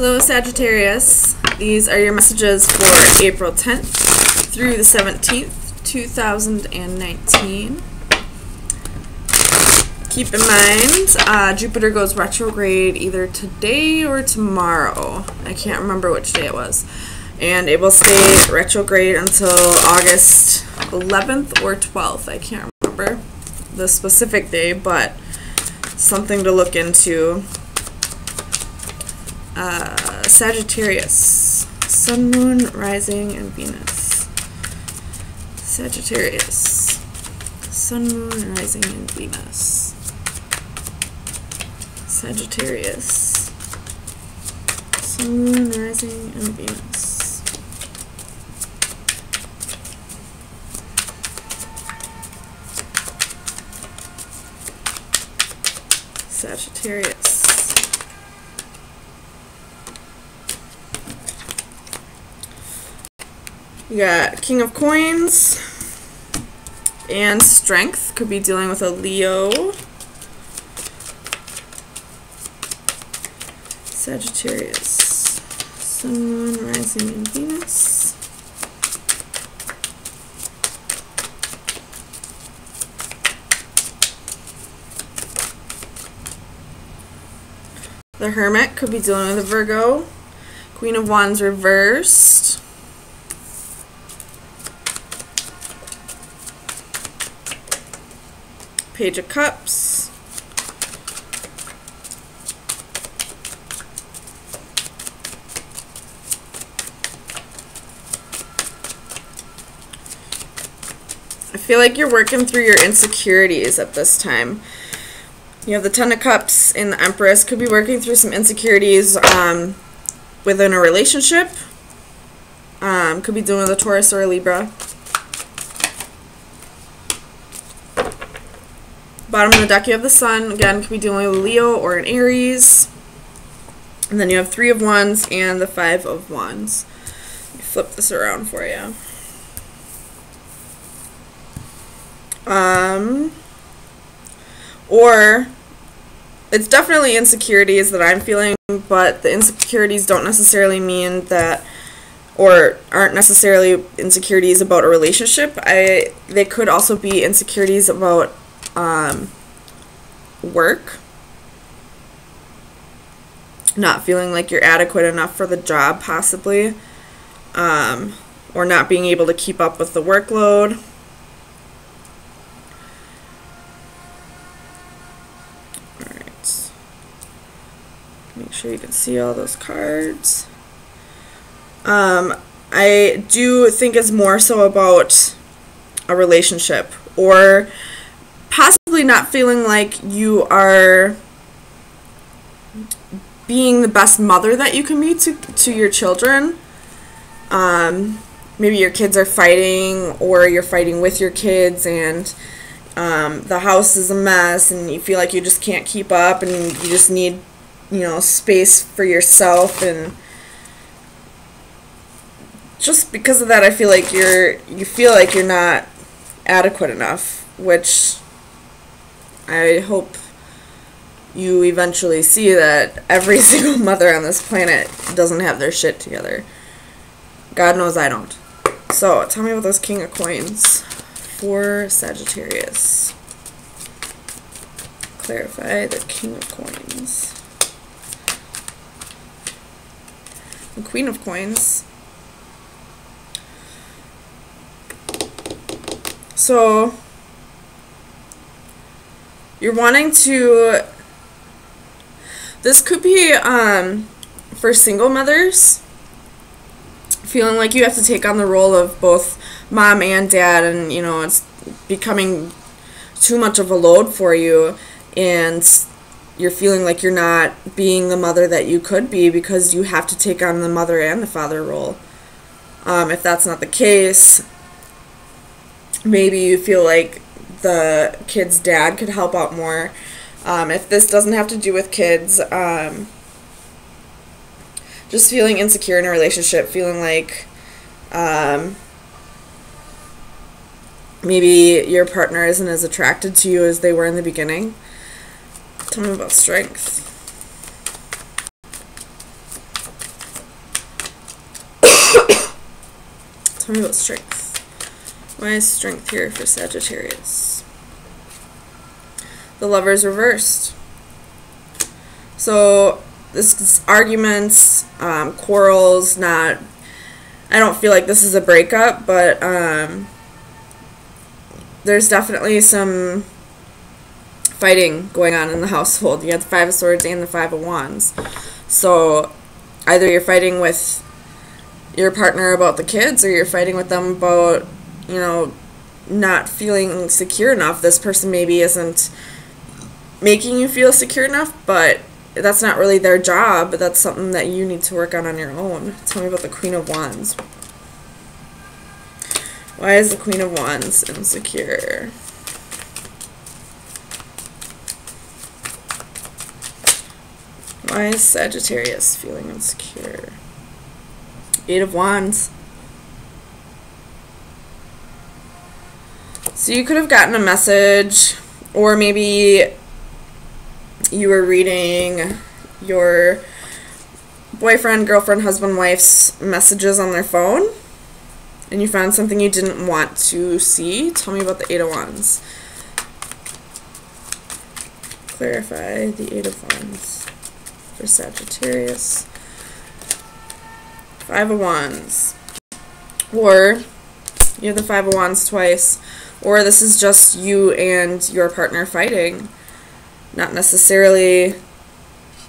Hello, Sagittarius. These are your messages for April 10th through the 17th, 2019. Keep in mind, Jupiter goes retrograde either today or tomorrow. I can't remember which day it was. And it will stay retrograde until August 11th or 12th. I can't remember the specific day, but something to look into. Sagittarius, Sun, Moon, Rising, and Venus. Sagittarius, Sun, Moon, Rising, and Venus. Sagittarius, Sun, Moon, Rising, and Venus. Sagittarius. You got King of Coins and Strength. Could be dealing with a Leo. Sagittarius, Sun, Moon, Rising, and Venus. The Hermit could be dealing with a Virgo. Queen of Wands reversed. Page of Cups. I feel like you're working through your insecurities at this time. You have the Ten of Cups and the Empress. Could be working through some insecurities within a relationship. Could be dealing with a Taurus or a Libra. Bottom of the deck, you have the Sun. Again, could be dealing with a Leo or an Aries. And then you have Three of Wands and the Five of Wands. Let me flip this around for you. Or it's definitely insecurities that I'm feeling, but the insecurities don't necessarily mean that, or aren't necessarily insecurities about a relationship. They could also be insecurities about work, not feeling like you're adequate enough for the job, possibly, or not being able to keep up with the workload. Alright, make sure you can see all those cards. I do think it's more so about a relationship, or possibly not feeling like you are being the best mother that you can be to your children. Maybe your kids are fighting, or you're fighting with your kids, and the house is a mess, and you feel like you just can't keep up, and you just need, space for yourself. And just because of that, I feel like you feel like you're not adequate enough, which I hope you eventually see that every single mother on this planet doesn't have their shit together. God knows I don't. So, tell me about this King of Coins for Sagittarius. Clarify the King of Coins. The Queen of Coins. So, you're wanting to, this could be for single mothers, feeling like you have to take on the role of both mom and dad, and it's becoming too much of a load for you, and you're feeling like you're not being the mother that you could be because you have to take on the mother and the father role. If that's not the case, maybe you feel like the kid's dad could help out more. If this doesn't have to do with kids, just feeling insecure in a relationship, feeling like maybe your partner isn't as attracted to you as they were in the beginning. Tell me about Strength. Tell me about strength. Why is strength here for Sagittarius? The Lover's reversed. So this is arguments, quarrels, not, I don't feel like this is a breakup, but there's definitely some fighting going on in the household. You have the Five of Swords and the Five of Wands. So either you're fighting with your partner about the kids, or you're fighting with them about, you know, not feeling secure enough. This person maybe isn't making you feel secure enough, but that's not really their job, but that's something that you need to work on your own. Tell me about the Queen of Wands. Why is the Queen of Wands insecure? Why is Sagittarius feeling insecure? Eight of Wands. So you could have gotten a message, or maybe you were reading your boyfriend, girlfriend, husband, wife's messages on their phone, and you found something you didn't want to see. Tell me about the Eight of Wands. Clarify the Eight of Wands for Sagittarius. Five of Wands. Or you have the Five of Wands twice. Or this is just you and your partner fighting. Not necessarily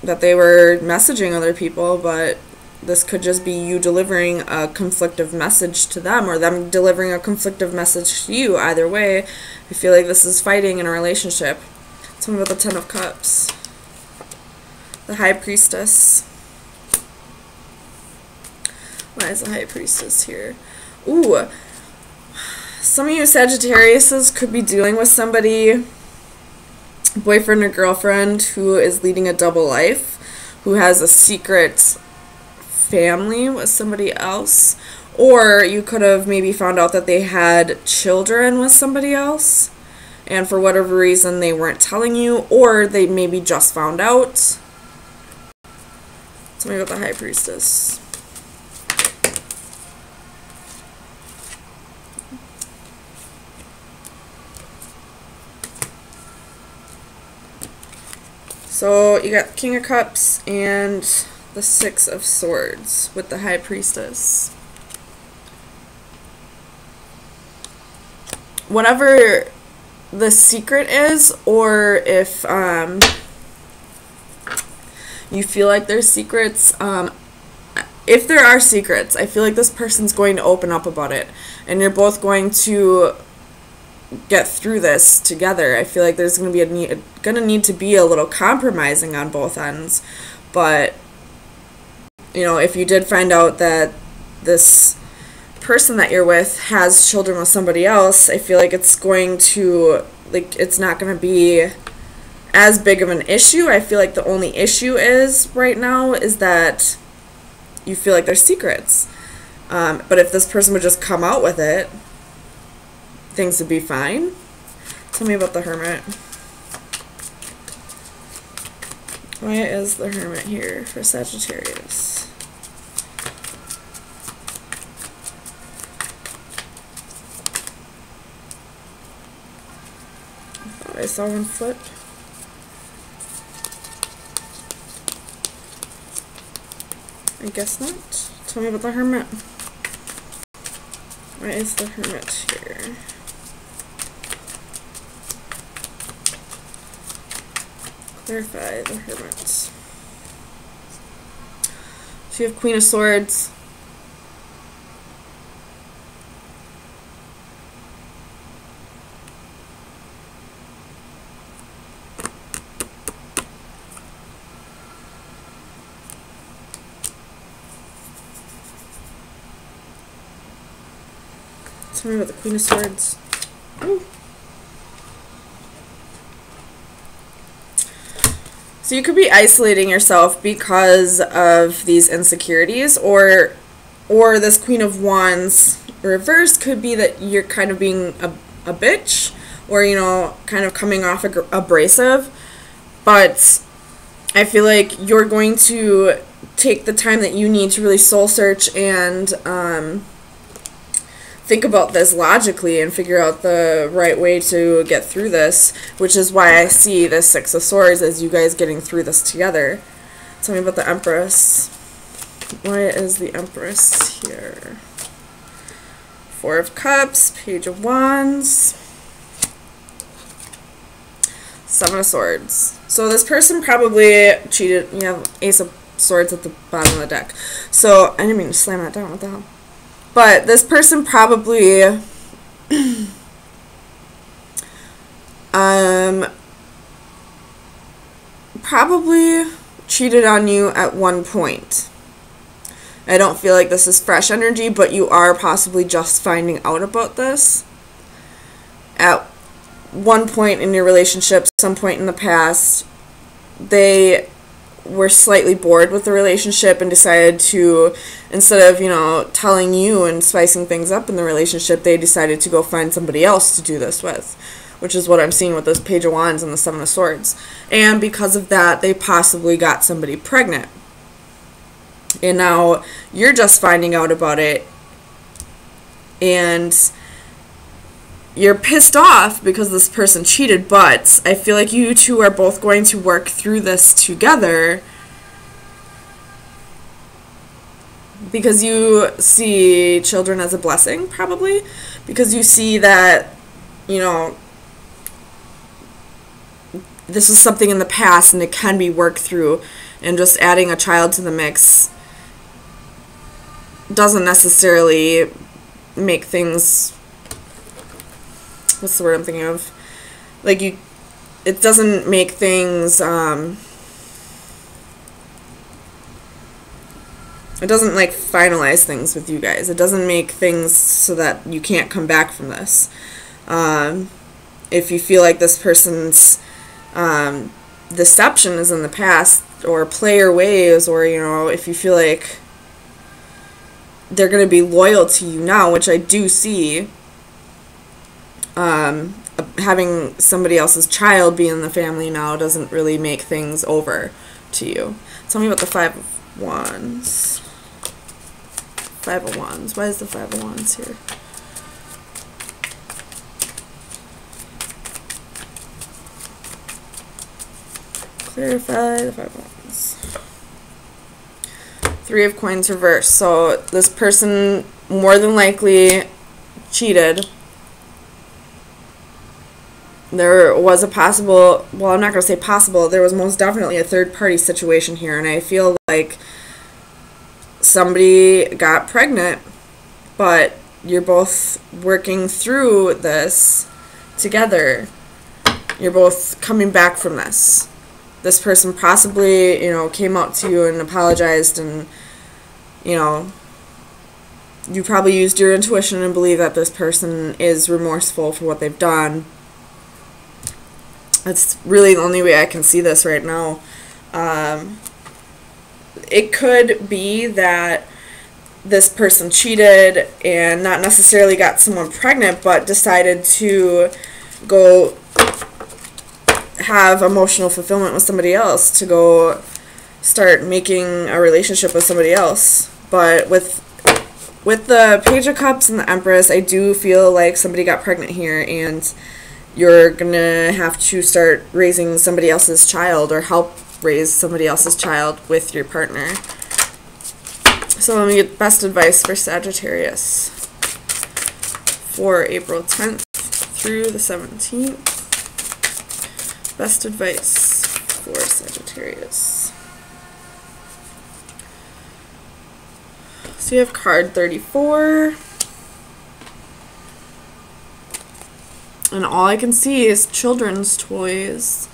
that they were messaging other people, but this could just be you delivering a conflictive message to them, or them delivering a conflictive message to you. Either way, I feel like this is fighting in a relationship. Tell me about the Ten of Cups. The High Priestess. Why is the High Priestess here? Ooh. Some of you Sagittariuses could be dealing with somebody, boyfriend or girlfriend, who is leading a double life, who has a secret family with somebody else. Or you could have maybe found out that they had children with somebody else, and for whatever reason they weren't telling you, or they maybe just found out. Tell me about the High Priestess. So you got King of Cups and the Six of Swords with the High Priestess. Whatever the secret is, or if you feel like there's secrets, if there are secrets, I feel like this person's going to open up about it, and you're both going to get through this together. I feel like there's going to be need to be a little compromising on both ends. But you know, if you did find out that this person that you're with has children with somebody else, I feel like it's going to, like, it's not going to be as big of an issue. I feel like the only issue is right now is that you feel like there's secrets. But if this person would just come out with it, things would be fine. Tell me about the Hermit. Why is the Hermit here for Sagittarius? I thought I saw one flip. I guess not. Tell me about the Hermit. Why is the Hermit here? Clarify the Hermit. So you have Queen of Swords. Tell me about the Queen of Swords. Ooh. So you could be isolating yourself because of these insecurities, or this Queen of Wands reverse could be that you're kind of being a bitch, or, you know, kind of coming off abrasive. But I feel like you're going to take the time that you need to really soul search and think about this logically and figure out the right way to get through this, which is why I see this Six of Swords as you guys getting through this together. Tell me about the Empress. Why is the Empress here? Four of Cups, Page of Wands, Seven of Swords. So this person probably cheated. You have Ace of Swords at the bottom of the deck. So I didn't mean to slam that down. What the hell? But this person probably probably cheated on you at one point. I don't feel like this is fresh energy, but you are possibly just finding out about this at one point in your relationship, some point in the past. They were slightly bored with the relationship and decided to, instead of, you know, telling you and spicing things up in the relationship, they decided to go find somebody else to do this with, which is what I'm seeing with this Page of Wands and the Seven of Swords. And because of that, they possibly got somebody pregnant. And now you're just finding out about it, and you're pissed off because this person cheated, but I feel like you two are both going to work through this together because you see children as a blessing, probably, because you see that, you know, this is something in the past and it can be worked through, and just adding a child to the mix doesn't necessarily make things, what's the word I'm thinking of? Like, it doesn't make things, it doesn't, like, finalize things with you guys. It doesn't make things so that you can't come back from this. If you feel like this person's deception is in the past, or player ways, or, you know, if you feel like they're going to be loyal to you now, which I do see, having somebody else's child be in the family now doesn't really make things over to you. Tell me about the Five of Wands. Five of Wands. Why is the Five of Wands here? Clarify the Five of Wands. Three of Coins reversed. So this person more than likely cheated. There was a possible, well, I'm not going to say possible, there was most definitely a third-party situation here, and I feel like somebody got pregnant, but you're both working through this together. You're both coming back from this. This person possibly, you know, came out to you and apologized, and, you know, you probably used your intuition and believe that this person is remorseful for what they've done. That's really the only way I can see this right now. It could be that this person cheated and not necessarily got someone pregnant, but decided to go have emotional fulfillment with somebody else, to go start making a relationship with somebody else. But with the Page of Cups and the Empress, I do feel like somebody got pregnant here, and you're gonna have to start raising somebody else's child, or help raise somebody else's child with your partner. So let me get best advice for Sagittarius for April 10th through the 17th. Best advice for Sagittarius. So you have card 34. And all I can see is children's toys.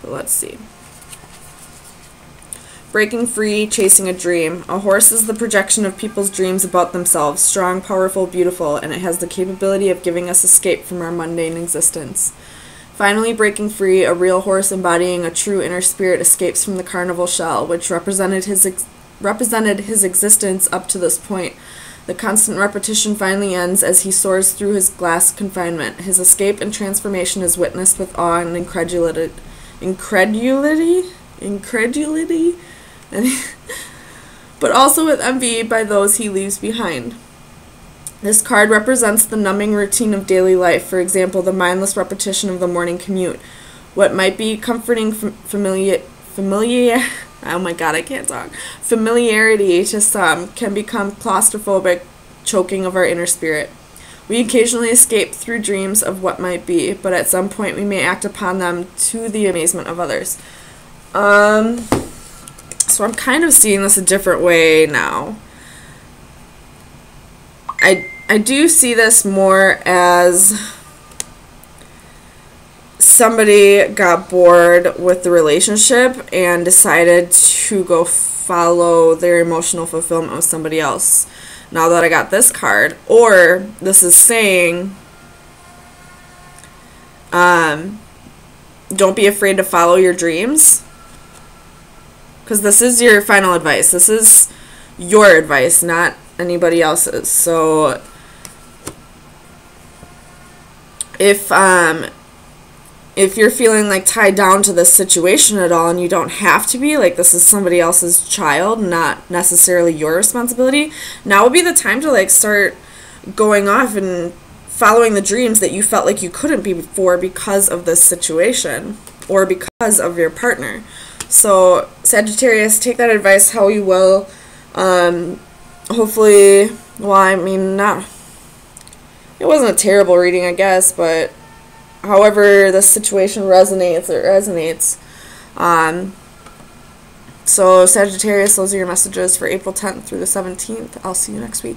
But let's see. Breaking free, chasing a dream. A horse is the projection of people's dreams about themselves. Strong, powerful, beautiful, and it has the capability of giving us escape from our mundane existence. Finally breaking free, a real horse embodying a true inner spirit escapes from the carnival shell, which represented his existence up to this point. The constant repetition finally ends as he soars through his glass confinement. His escape and transformation is witnessed with awe and incredulity, but also with envy by those he leaves behind. This card represents the numbing routine of daily life. For example, the mindless repetition of the morning commute. What might be comforting familiar oh my god, I can't talk. Familiarity to some can become claustrophobic, choking of our inner spirit. We occasionally escape through dreams of what might be, but at some point we may act upon them to the amazement of others. So I'm kind of seeing this a different way now. I do see this more as somebody got bored with the relationship and decided to go follow their emotional fulfillment with somebody else. Now that I got this card, or this is saying, don't be afraid to follow your dreams, because this is your final advice. This is your advice, not anybody else's. So if you're feeling like tied down to this situation at all, and you don't have to be, like this is somebody else's child, not necessarily your responsibility, now would be the time to like start going off and following the dreams that you felt like you couldn't be before because of this situation or because of your partner. So Sagittarius, take that advice how you will. Hopefully, well, I mean, it wasn't a terrible reading, I guess, but however the situation resonates, it resonates. So Sagittarius, those are your messages for April 10th through the 17th. I'll see you next week.